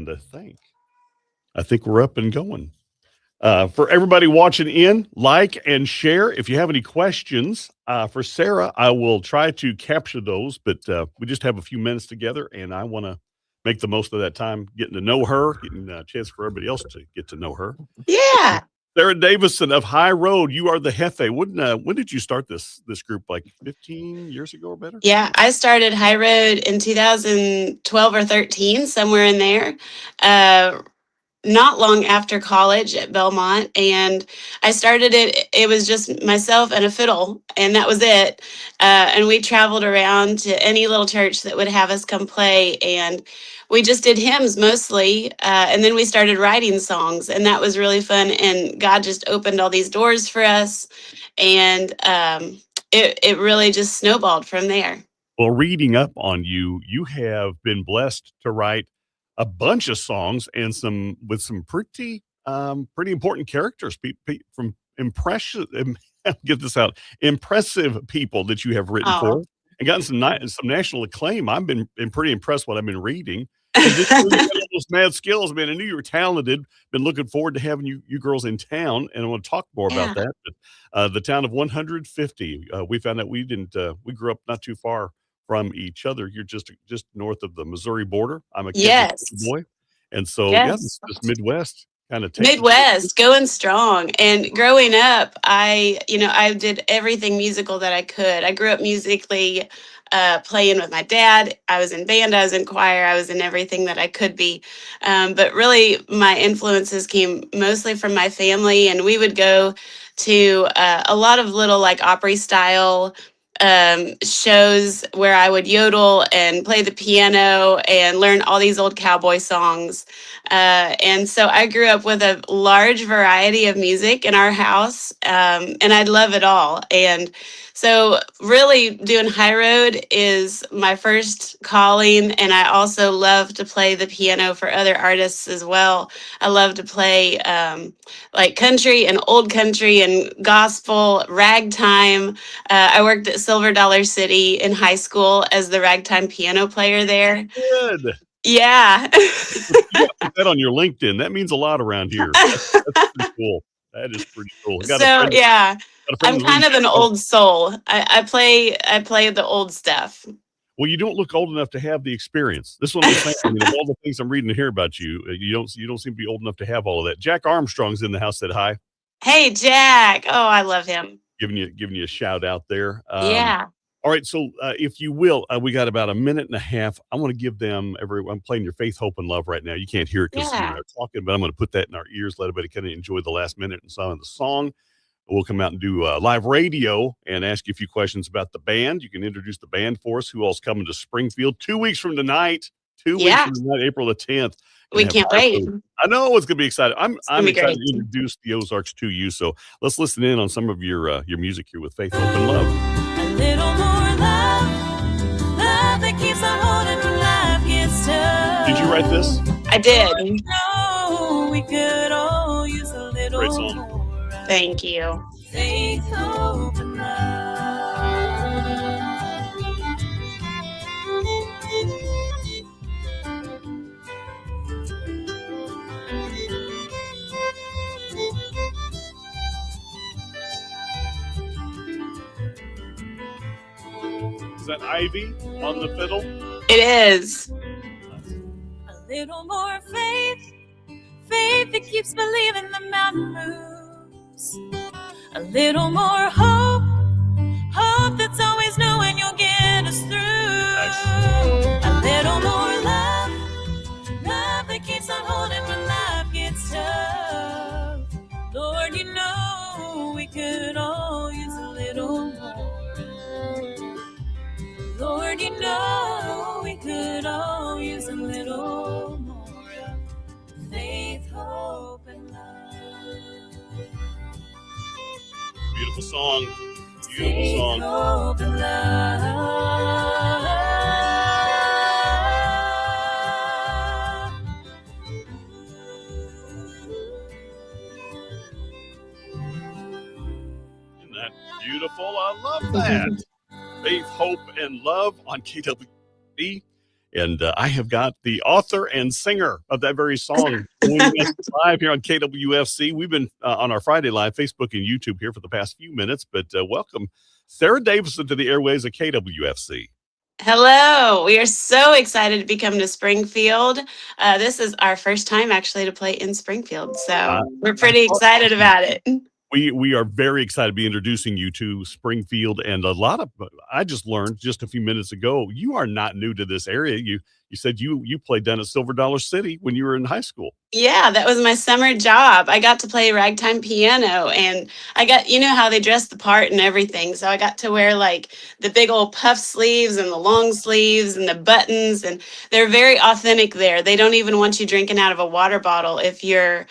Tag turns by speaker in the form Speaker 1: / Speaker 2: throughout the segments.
Speaker 1: And I think we're up and going. For everybody watching in, like and share. If you have any questions for Sarah, I will try to capture those, but we just have a few minutes together, and I want to make the most of that time getting to know her, getting a chance for everybody else to get to know her.
Speaker 2: Yeah.
Speaker 1: Sarah Davison of High Road, you are the Jefe. When did you start this group? Like 15 years ago or better?
Speaker 2: Yeah, I started High Road in 2012 or 13, somewhere in there. Not long after college at Belmont, and I started it was just myself and a fiddle, and that was it. And we traveled around to any little church that would have us come play, and we just did hymns mostly. And then we started writing songs, and that was really fun, and God just opened all these doors for us, and it really just snowballed from there.
Speaker 1: Well, reading up on you, you have been blessed to write a bunch of songs and some pretty important characters from get this out, impressive people that you have written
Speaker 2: Oh,
Speaker 1: for and gotten some national acclaim. I've been pretty impressed what I've been reading. And just you got all those mad skills, man. I knew you were talented. Been looking forward to having you girls in town, and I want to talk more about
Speaker 2: yeah.
Speaker 1: that. But, the town of 150. We found out we grew up not too far from each other. You're just north of the Missouri border. I'm a kid
Speaker 2: Yes.
Speaker 1: boy, and so yeah,
Speaker 2: Yes.
Speaker 1: this Midwest kind of takes
Speaker 2: Midwest, going strong. And growing up, I did everything musical that I could. I grew up musically, playing with my dad. I was in band, I was in choir, I was in everything that I could be. But really, my influences came mostly from my family, and we would go to a lot of little like Opry style shows where I would yodel and play the piano and learn all these old cowboy songs. And so I grew up with a large variety of music in our house, and I love it all. And so, really, doing High Road is my first calling, and I also love to play the piano for other artists as well. I love to play like country and old country and gospel, ragtime. I worked at Silver Dollar City in high school as the ragtime piano player there.
Speaker 1: good.
Speaker 2: Yeah.
Speaker 1: You got to put that on your LinkedIn. That means a lot around here. That's pretty cool. That is pretty cool.
Speaker 2: So yeah,
Speaker 1: Got a friend
Speaker 2: I'm
Speaker 1: that
Speaker 2: kind
Speaker 1: lives
Speaker 2: of an
Speaker 1: in Chicago.
Speaker 2: old soul. I play the old stuff.
Speaker 1: Well, you don't look old enough to have the experience. This is what I'm saying. I mean, of all the things I'm reading here about you, you don't seem to be old enough to have all of that. Jack Armstrong's in the house. Said hi,
Speaker 2: Hey Jack. Oh, I love him.
Speaker 1: giving you a shout out there.
Speaker 2: Yeah.
Speaker 1: All right, so if you will, we got about a minute and a half. I want to give them I'm playing your Faith, Hope, and Love right now. You can't hear it because
Speaker 2: Yeah.
Speaker 1: we're talking, but I'm going to put that in our ears, let everybody kind of enjoy the last minute and some of the song. We'll come out and do live radio and ask you a few questions about the band. You can introduce the band for us. Who all's coming to Springfield 2 weeks from tonight? 2 weeks
Speaker 2: Yeah.
Speaker 1: from tonight, April the 10th.
Speaker 2: We can't wait.
Speaker 1: I know it's going to be exciting. I'm
Speaker 2: be
Speaker 1: excited
Speaker 2: great.
Speaker 1: to introduce the Ozarks to you. So let's listen in on some of your music here with Faith, Hope, and Love.
Speaker 3: A little more love, love that keeps on holding when life gets tough.
Speaker 1: Did you write this?
Speaker 2: I did.
Speaker 3: No, we could all use a little
Speaker 1: Great song.
Speaker 3: more
Speaker 2: Thank you.
Speaker 3: faith, hope, and
Speaker 1: Is that Ivy on the fiddle?
Speaker 2: It is.
Speaker 3: a little more faith, faith that keeps believing the mountain moves. A little more hope, hope that's always knowing you'll get us through. A little more love, love that keeps on holding when life gets tough. Lord, you know we could all use a little more. Lord, you know we could all use a little more of faith, hope, and love.
Speaker 1: Beautiful song. Beautiful
Speaker 3: Faith,
Speaker 1: song.
Speaker 3: hope, and love.
Speaker 1: Isn't that beautiful? I love that. Faith, Hope, and Love on KWFC. And I have got the author and singer of that very song joining us live here on KWFC. We've been on our Friday Live, Facebook and YouTube here for the past few minutes, but welcome Sarah Davison to the airways of KWFC.
Speaker 2: Hello. We are so excited to be coming to Springfield. This is our first time actually to play in Springfield. So we're pretty excited about it.
Speaker 1: We are very excited to be introducing you to Springfield, and I just learned just a few minutes ago, you are not new to this area. You said you played down at Silver Dollar City when you were in high school.
Speaker 2: Yeah, that was my summer job. I got to play ragtime piano, and I got, you know how they dress the part and everything. So I got to wear like the big old puff sleeves and the long sleeves and the buttons, and they're very authentic there. They don't even want you drinking out of a water bottle if you're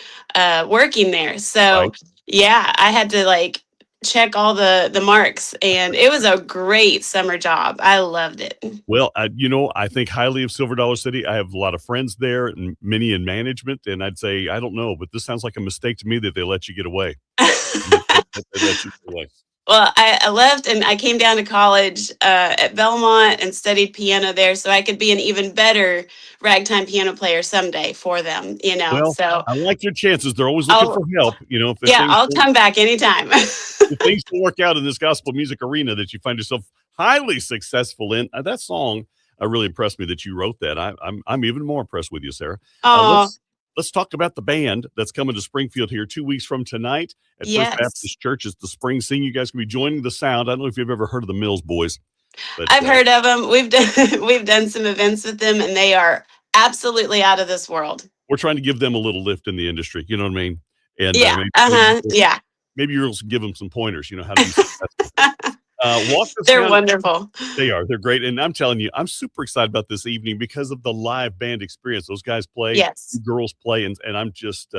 Speaker 2: working there. So
Speaker 1: Right.
Speaker 2: yeah, I had to like check all the marks, and it was a great summer job. I loved it.
Speaker 1: Well, I think highly of Silver Dollar City. I have a lot of friends there and many in management, and I'd say, I don't know, but this sounds like a mistake to me that they let you get away. They let you get away.
Speaker 2: Well, I left and I came down to college at Belmont and studied piano there so I could be an even better ragtime piano player someday for them, you know.
Speaker 1: Well,
Speaker 2: So
Speaker 1: I like your chances. They're always looking for help.
Speaker 2: I'll come back anytime.
Speaker 1: If things don't work out in this gospel music arena that you find yourself highly successful in, that song really impressed me that you wrote that. I'm even more impressed with you, Sarah. Let's talk about the band that's coming to Springfield here 2 weeks from tonight at First Baptist Church. It's the Spring Sing. You guys can be joining the sound. I don't know if you've ever heard of the Mills Boys. But,
Speaker 2: I've heard of them. We've done some events with them, and they are absolutely out of this world.
Speaker 1: We're trying to give them a little lift in the industry. You know what I mean? And maybe you'll give them some pointers. You know how to be successful.
Speaker 2: They're wonderful.
Speaker 1: They are. They're great. And I'm telling you, I'm super excited about this evening because of the live band experience. Those guys play, girls play, and I'm just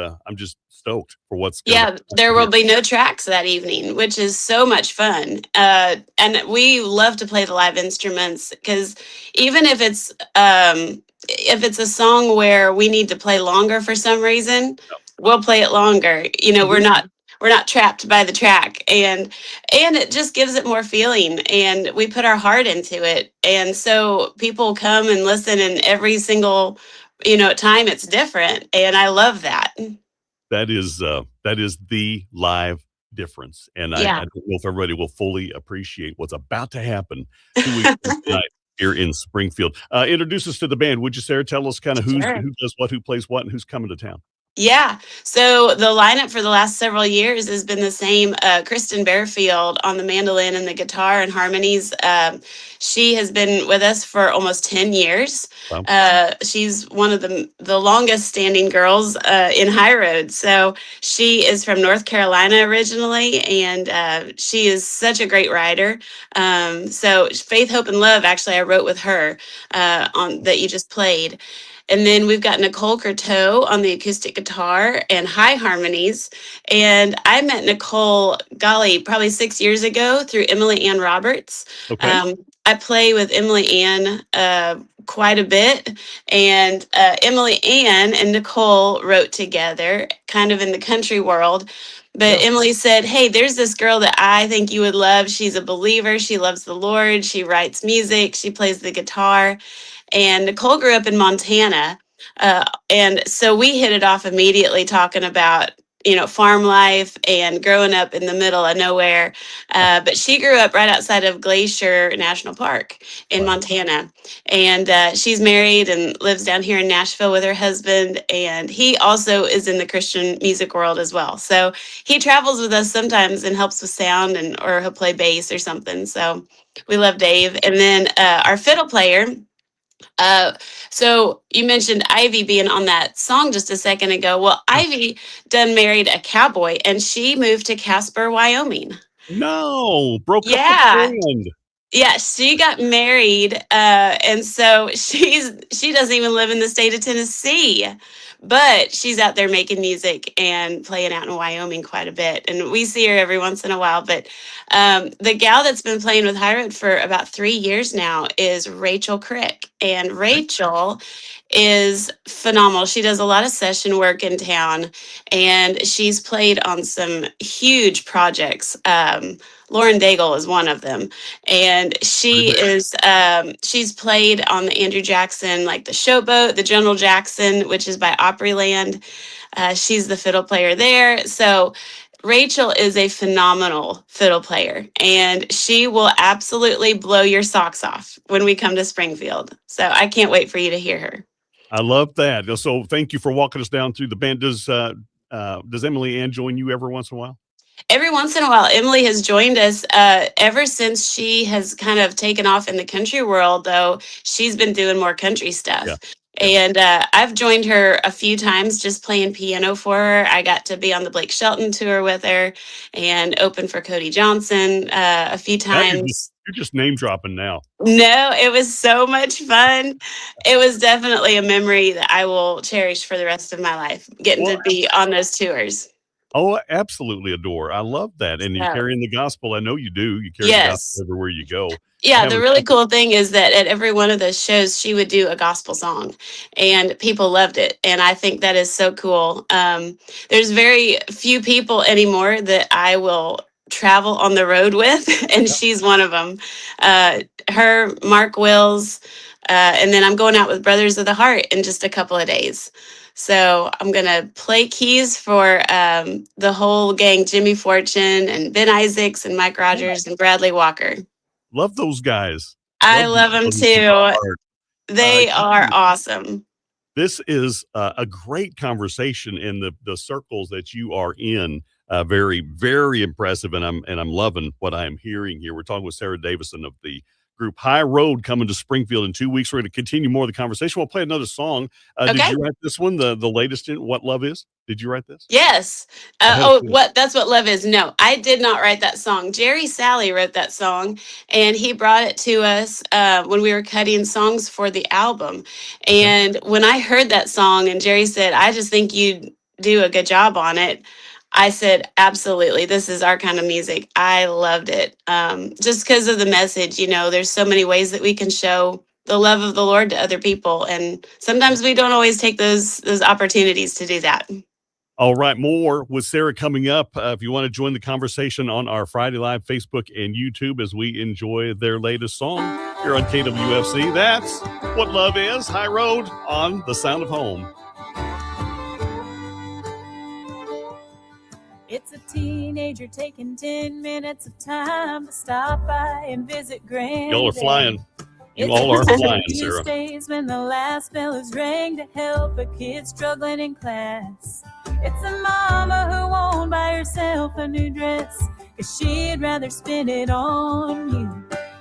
Speaker 1: stoked for what's going on.
Speaker 2: There will be no tracks that evening, which is so much fun. And we love to play the live instruments because even if it's a song where we need to play longer for some reason, we'll play it longer. You know, we're not trapped by the track, and it just gives it more feeling, and we put our heart into it, and so people come and listen, and every single time it's different, and I love that.
Speaker 1: That is the live difference, and I don't know if everybody will fully appreciate what's about to happen 2 weeks from tonight here in Springfield. Introduce us to the band, would you, Sarah? Tell us kind of who does what, who plays what, and who's coming to town.
Speaker 2: Yeah. So the lineup for the last several years has been the same. Kristen Bearfield on the mandolin and the guitar and harmonies. She has been with us for almost 10 years. Wow. She's one of the longest standing girls in High Road. So she is from North Carolina originally, and she is such a great writer. So Faith, Hope, and Love, actually, I wrote with her on that you just played. And then we've got Nicole Courteau on the acoustic guitar and high harmonies. And I met Nicole, probably 6 years ago through Emily Ann Roberts. Okay. I play with Emily Ann quite a bit. And Emily Ann and Nicole wrote together kind of in the country world. But Emily said, hey, there's this girl that I think you would love. She's a believer. She loves the Lord. She writes music. She plays the guitar. And Nicole grew up in Montana. And so we hit it off immediately talking about, farm life and growing up in the middle of nowhere. But she grew up right outside of Glacier National Park in Montana. And she's married and lives down here in Nashville with her husband. And he also is in the Christian music world as well. So he travels with us sometimes and helps with sound or he'll play bass or something. So we love Dave. And then our fiddle player, so you mentioned Ivy being on that song just a second ago. Well, Ivy done married a cowboy, and she moved to Casper, Wyoming.
Speaker 1: No, broke up the band.
Speaker 2: Yeah, she got married, and so she doesn't even live in the state of Tennessee, but she's out there making music and playing out in Wyoming quite a bit, and we see her every once in a while. But the gal that's been playing with High Road for about 3 years now is Rachel Crick, And Rachel is phenomenal. She does a lot of session work in town, and she's played on some huge projects. Lauren Daigle is one of them, and she's played on the Andrew Jackson, like the Showboat, the General Jackson, which is by Opryland. She's the fiddle player there. So Rachel is a phenomenal fiddle player, and she will absolutely blow your socks off when we come to Springfield. So I can't wait for you to hear her.
Speaker 1: I love that. So thank you for walking us down through the band. Does Emily Ann join you every once in a while?
Speaker 2: Every once in a while, Emily has joined us ever since she has kind of taken off in the country world, though. She's been doing more country stuff.
Speaker 1: Yeah.
Speaker 2: And I've joined her a few times just playing piano for her. I got to be on the Blake Shelton tour with her and open for Cody Johnson a few times.
Speaker 1: You're just name dropping now.
Speaker 2: No, it was so much fun. It was definitely a memory that I will cherish for the rest of my life, getting to be on those tours.
Speaker 1: Oh, absolutely adore. I love that. And you're carrying the gospel. I know you do. You carry the gospel everywhere you go.
Speaker 2: Yeah, the really cool thing is that at every one of those shows, she would do a gospel song, and people loved it. And I think that is so cool. There's very few people anymore that I will travel on the road with, and she's one of them. Her, Mark Wills, and then I'm going out with Brothers of the Heart in just a couple of days. So I'm going to play keys for the whole gang, Jimmy Fortune and Ben Isaacs and Mike Rogers and Bradley Walker.
Speaker 1: Love those guys.
Speaker 2: I love them too. They are awesome.
Speaker 1: This is a great conversation in the circles that you are in. Very, very impressive. And I'm loving what I am hearing here. We're talking with Sarah Davison of the group High Road, coming to Springfield in 2 weeks. We're going to continue more of the conversation. We'll play another song. Did you write this one, the latest in What Love Is? Did you write this?
Speaker 2: Yes. That's What Love Is. No, I did not write that song. Jerry Sally wrote that song, and he brought it to us when we were cutting songs for the album. And when I heard that song and Jerry said, I just think you'd do a good job on it, I said, absolutely. This is our kind of music. I loved it. Just because of the message, there's so many ways that we can show the love of the Lord to other people. And sometimes we don't always take those opportunities to do that.
Speaker 1: All right. More with Sarah coming up. If you want to join the conversation on our Friday Live Facebook and YouTube as we enjoy their latest song here on KWFC. That's What Love Is. High Road on the Sound of Home.
Speaker 3: It's a teenager taking 10 minutes of time to stop by and visit Granddad.
Speaker 1: Y'all are flying. You all are flying, Sarah.
Speaker 3: Tuesdays when the last bell is rang to help a kid struggling in class. It's a mama who won't buy herself a new dress, 'cause she'd rather spend it on you.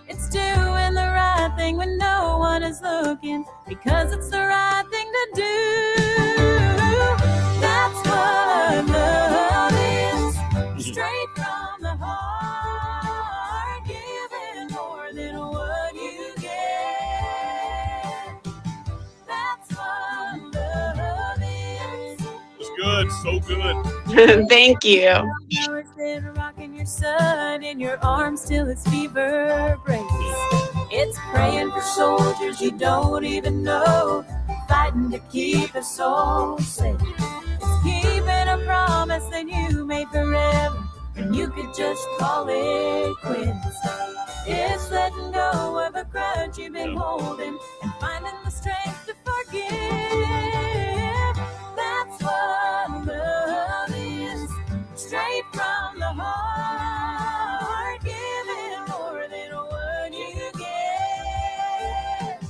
Speaker 3: It's doing the right thing when no one is looking, because it's the right thing to do. That's what love is, straight from the heart, giving more than what you get. That's what love is.
Speaker 1: It's good, so good.
Speaker 2: Thank you.
Speaker 3: It's been rocking your son in your arms till his fever breaks. It's praying for soldiers you don't even know, fighting to keep us all safe. It's keeping a promise that you made forever, and you could just call it quits. It's letting go of a grudge you've been holding and finding the strength to forgive. That's what love is, straight from the heart, giving more than what you get.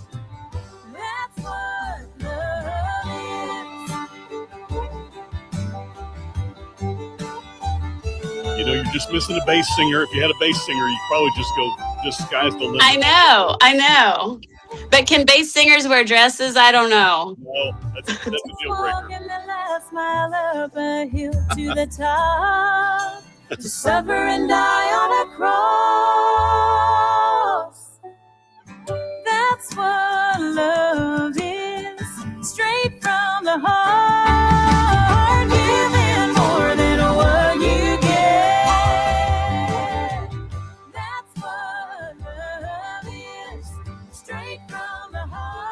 Speaker 3: That's what love is.
Speaker 1: You're just missing a bass singer. If you had a bass singer, you'd probably just sky's the limit.
Speaker 2: I know. But can bass singers wear dresses? I don't know.
Speaker 1: No, that's a deal breaker.
Speaker 3: Walking the last mile up a hill to the top, to suffer and die on a cross. That's what love is, straight from the heart, giving more than what you get. That's what love is, straight from the heart.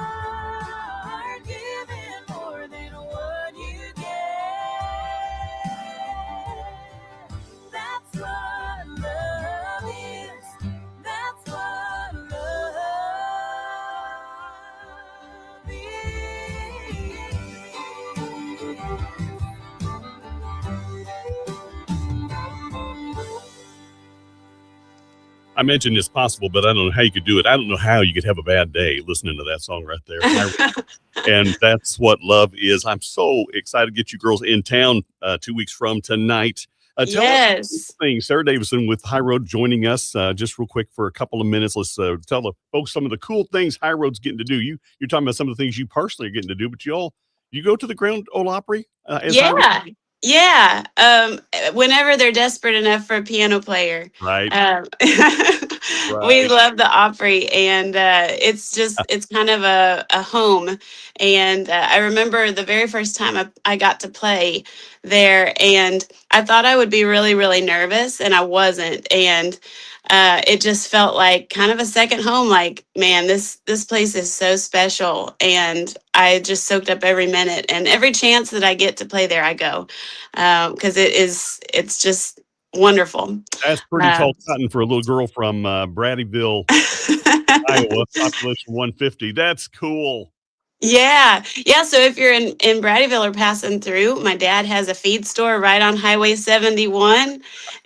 Speaker 1: I mentioned it's possible, but I don't know how you could do it. I don't know how you could have a bad day listening to that song right there. And that's what love is. I'm so excited to get you girls in town 2 weeks from tonight. Tell us things. Sarah Davison with High Road joining us just real quick for a couple of minutes. Let's tell the folks some of the cool things High Road's getting to do. You're talking about some of the things you personally are getting to do, but you go to the Grand Ole Opry?
Speaker 2: Yeah. Whenever they're desperate enough for a piano player.
Speaker 1: Right.
Speaker 2: We love the Opry, and it's kind of a home. And I remember the very first time I got to play there, and I thought I would be really, really nervous, and I wasn't. And it just felt like kind of a second home. Like, man, this place is so special, and I just soaked up every minute, and every chance that I get to play there, I go, because it's just wonderful.
Speaker 1: That's pretty tall cotton for a little girl from Bradyville, Iowa, population 150. That's cool.
Speaker 2: Yeah. So if you're in Bradyville or passing through, my dad has a feed store right on Highway 71,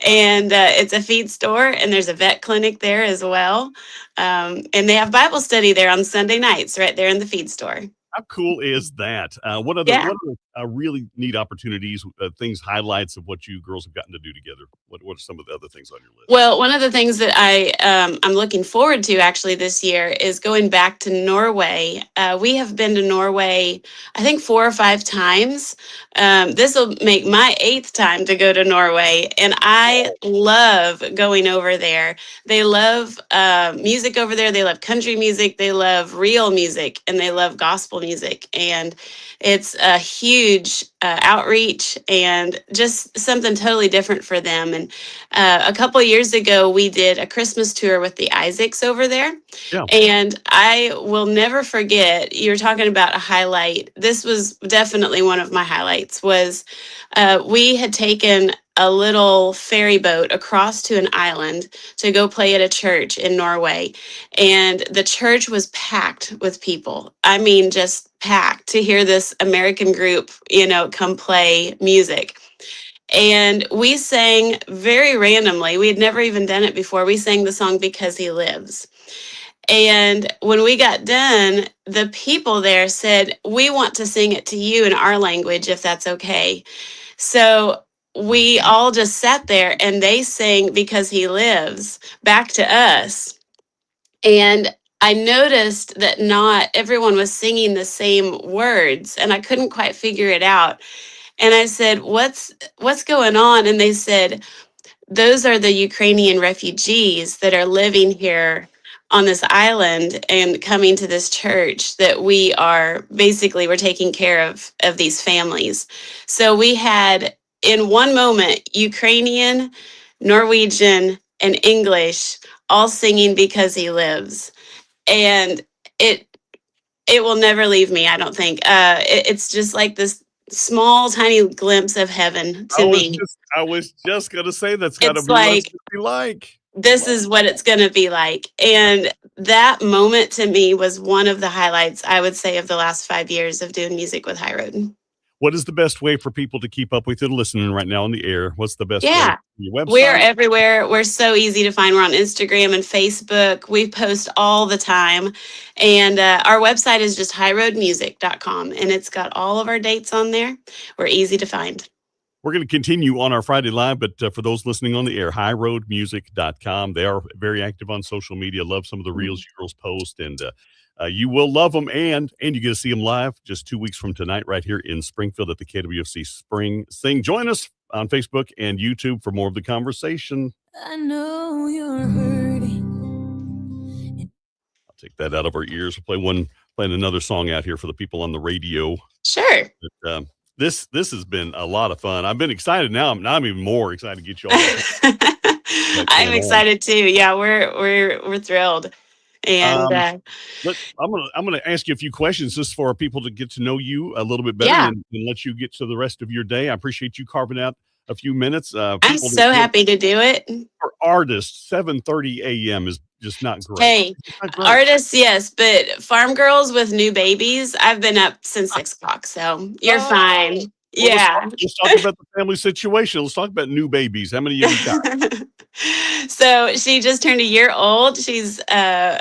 Speaker 2: and it's a feed store, and there's a vet clinic there as well. And they have Bible study there on Sunday nights right there in the feed store.
Speaker 1: How cool is that? What are really neat opportunities, things, highlights of what you girls have gotten to do together? What are some of the other things on your list?
Speaker 2: Well, one of the things that I'm looking forward to actually this year is going back to Norway. We have been to Norway, I think 4 or 5 times. This will make my 8th time to go to Norway, and I love going over there. They love music over there. They love country music. They love real music, and they love gospel music. And it's a huge outreach and just something totally different for them. And a couple of years ago, we did a Christmas tour with the Isaacs over there. Yeah. And I will never forget, you're talking about a highlight. This was definitely one of my highlights. Was we had taken a little ferry boat across to an island to go play at a church in Norway. And the church was packed with people. I mean, just packed to hear this American group, come play music. And we sang very randomly. We had never even done it before. We sang the song Because He Lives. And when we got done, the people there said, we want to sing it to you in our language, if that's okay. So we all just sat there and they sang Because He Lives back to us. And I noticed that not everyone was singing the same words, and I couldn't quite figure it out. And I said, what's going on? And they said, those are the Ukrainian refugees that are living here on this island and coming to this church that we're taking care of these families. So we had, in one moment, Ukrainian, Norwegian, and English all singing Because He Lives. And it will never leave me, I don't think. It's just like this small, tiny glimpse of heaven to me.
Speaker 1: I was just going to say that's got to be what it's be like.
Speaker 2: This is what it's going to be like. And that moment to me was one of the highlights, I would say, of the last 5 years of doing music with High Road.
Speaker 1: What is the best way for people to keep up with you listening right now on the air? What's the best way? Your website?
Speaker 2: We're everywhere. We're so easy to find. We're on Instagram and Facebook. We post all the time. And our website is just highroadmusic.com. And it's got all of our dates on there. We're easy to find.
Speaker 1: We're going to continue on our Friday Live, but for those listening on the air, highroadmusic.com. They are very active on social media. Love some of the reels you girls post, and you will love them, and you get to see them live just 2 weeks from tonight right here in Springfield at the KWFC Spring Sing. Join us on Facebook and YouTube for more of the conversation.
Speaker 3: I know you're hurting.
Speaker 1: I'll take that out of our ears. We'll playing another song out here for the people on the radio.
Speaker 2: Sure.
Speaker 1: But, this has been a lot of fun. I've been excited now. I'm even more excited to get you all.
Speaker 2: I'm excited too. Yeah, we're thrilled. And
Speaker 1: I'm gonna ask you a few questions just for our people to get to know you a little bit better and let you get to the rest of your day. I appreciate you carving out a few minutes.
Speaker 2: I'm so happy to do it.
Speaker 1: For artists, 7:30 a.m. is just not great.
Speaker 2: Hey, artists, yes, but farm girls with new babies, I've been up since 6 o'clock, so you're fine.
Speaker 1: Well,
Speaker 2: Yeah.
Speaker 1: let's talk about the family situation. Let's talk about new babies. How many have you got?
Speaker 2: So she just turned a year old. She's a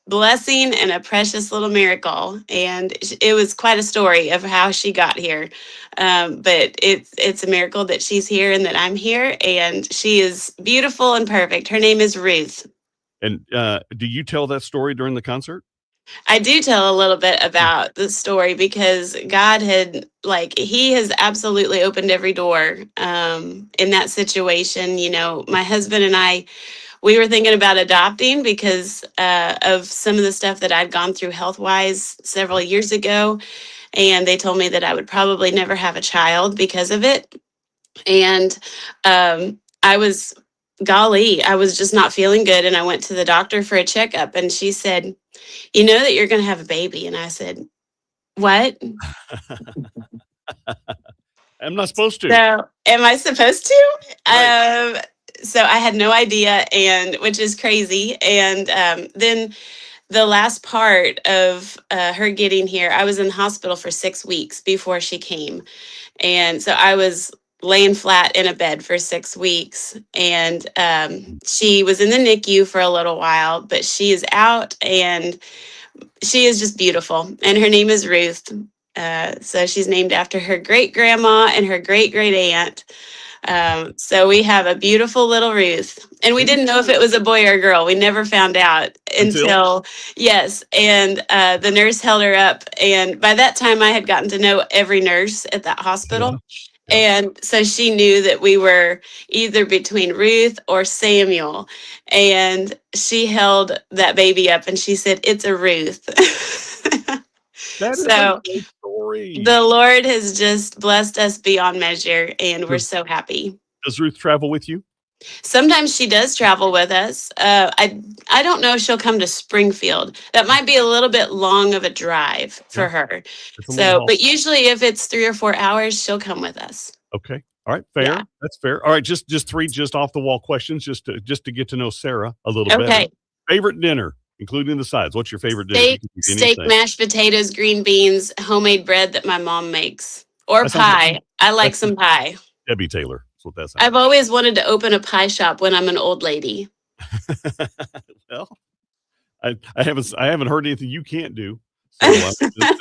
Speaker 2: blessing and a precious little miracle, and it was quite a story of how she got here. But it's a miracle that she's here and that I'm here, and she is beautiful and perfect. Her name is Ruth.
Speaker 1: And do you tell that story during the concert?
Speaker 2: I do tell a little bit about the story because God had, like, He has absolutely opened every door in that situation. You know, my husband and I, we were thinking about adopting because of some of the stuff that I'd gone through health wise several years ago. And they told me that I would probably never have a child because of it. And I was, golly, I was just not feeling good. And I went to the doctor for a checkup, and she said, "You know that you're going to have a baby." And I said, "What?"
Speaker 1: I'm not supposed to.
Speaker 2: So, am I supposed to?
Speaker 1: Right.
Speaker 2: So I had no idea, and which is crazy. And then the last part of her getting here, I was in the hospital for 6 weeks before she came. And so I was laying flat in a bed for 6 weeks. And she was in the NICU for a little while, but she is out, and she is just beautiful. And her name is Ruth. So she's named after her great grandma and her great great aunt. So we have a beautiful little Ruth, and we didn't know if it was a boy or a girl. We never found out until yes. And the nurse held her up, and by that time I had gotten to know every nurse at that hospital.
Speaker 1: Yeah.
Speaker 2: And so she knew that we were either between Ruth or Samuel. And she held that baby up and she said, "It's a Ruth."
Speaker 1: That is
Speaker 2: So
Speaker 1: a great story.
Speaker 2: the Lord has just blessed us beyond measure, and we're so happy.
Speaker 1: Does Ruth travel with you?
Speaker 2: Sometimes she does travel with us. I don't know if she'll come to Springfield. That might be a little bit long of a drive for
Speaker 1: Yeah.
Speaker 2: her.
Speaker 1: It's a little
Speaker 2: So,
Speaker 1: haul.
Speaker 2: but usually if it's 3 or 4 hours, she'll come with us.
Speaker 1: Okay. All right. Fair.
Speaker 2: Yeah.
Speaker 1: That's fair. All right. Just three off the wall questions just to get to know Sarah a little better.
Speaker 2: Okay.
Speaker 1: Favorite dinner, including the sides. What's your favorite dinner?
Speaker 2: Steak,
Speaker 1: You can do
Speaker 2: steak,
Speaker 1: anything.
Speaker 2: mashed potatoes, green beans, homemade bread that my mom makes, or
Speaker 1: That sounds like-
Speaker 2: pie. I like
Speaker 1: that's
Speaker 2: some pie.
Speaker 1: Debbie Taylor. That's what that sounds
Speaker 2: I've always wanted to open a pie shop when I'm an old lady.
Speaker 1: like. Well, I haven't heard anything you can't do. So that's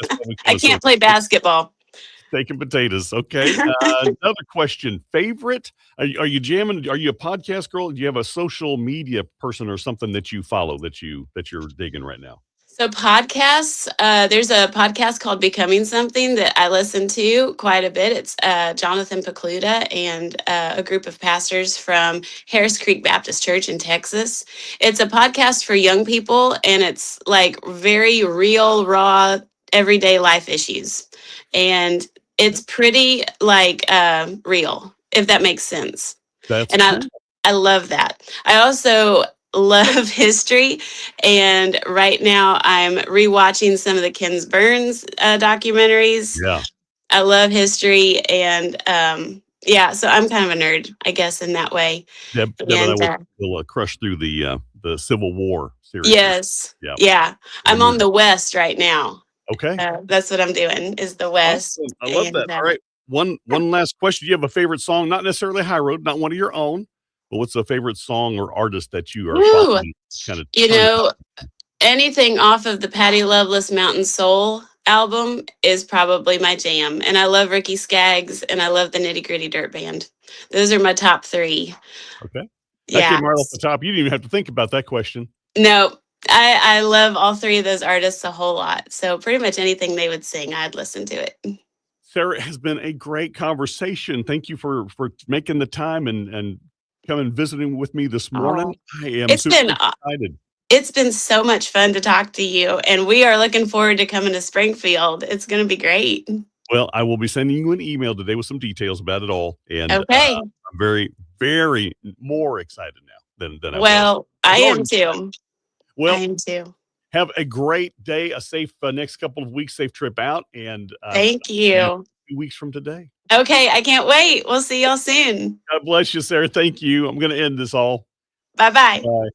Speaker 1: probably
Speaker 2: I can't play basketball.
Speaker 1: steak and potatoes. Okay. Another question. Favorite? Are you jamming? Are you a podcast girl? Do you have a social media person or something that you follow that you're digging right now?
Speaker 2: So podcasts, there's a podcast called Becoming Something that I listen to quite a bit. It's Jonathan Pokluda and a group of pastors from Harris Creek Baptist Church in Texas. It's a podcast for young people, and it's like very real, raw, everyday life issues. And it's pretty like real, if that makes sense.
Speaker 1: That's
Speaker 2: And
Speaker 1: cool.
Speaker 2: I love that. I also love history, and right now I'm rewatching some of the Ken Burns documentaries.
Speaker 1: Yeah.
Speaker 2: I love history, and yeah, so I'm kind of a nerd, I guess, in that way.
Speaker 1: Deb and I
Speaker 2: And
Speaker 1: will crush through the Civil War series.
Speaker 2: yes,
Speaker 1: Yeah.
Speaker 2: yeah, I'm on the West right now.
Speaker 1: Okay.
Speaker 2: That's what I'm doing, is the West.
Speaker 1: Awesome. I love that. All right. One last question. Do you have a favorite song? Not necessarily High Road, not one of your own, but what's a favorite song or artist that you are following? Kind of
Speaker 2: You know, anything off of the Patti Loveless Mountain Soul album is probably my jam. And I love Ricky Skaggs, and I love the Nitty Gritty Dirt Band. Those are my top 3.
Speaker 1: Okay. That
Speaker 2: Yeah.
Speaker 1: came right off the top. You didn't even have to think about that question.
Speaker 2: No, I love all 3 of those artists a whole lot. So pretty much anything they would sing, I'd listen to it.
Speaker 1: Sarah, it has been a great conversation. Thank you for making the time and coming visiting with me this morning. I am super excited.
Speaker 2: It's been so much fun to talk to you, and we are looking forward to coming to Springfield. It's going to be great.
Speaker 1: Well, I will be sending you an email today with some details about it all. And
Speaker 2: okay.
Speaker 1: I'm very, very more excited now than I was.
Speaker 2: Well, I am too.
Speaker 1: Well,
Speaker 2: I am too.
Speaker 1: Have a great day, a safe next couple of weeks, safe trip out. And
Speaker 2: thank you.
Speaker 1: 2 weeks from today.
Speaker 2: Okay, I can't wait. We'll see y'all soon.
Speaker 1: God bless you, Sarah. Thank you. I'm going to end this all.
Speaker 2: Bye-bye.
Speaker 1: Bye.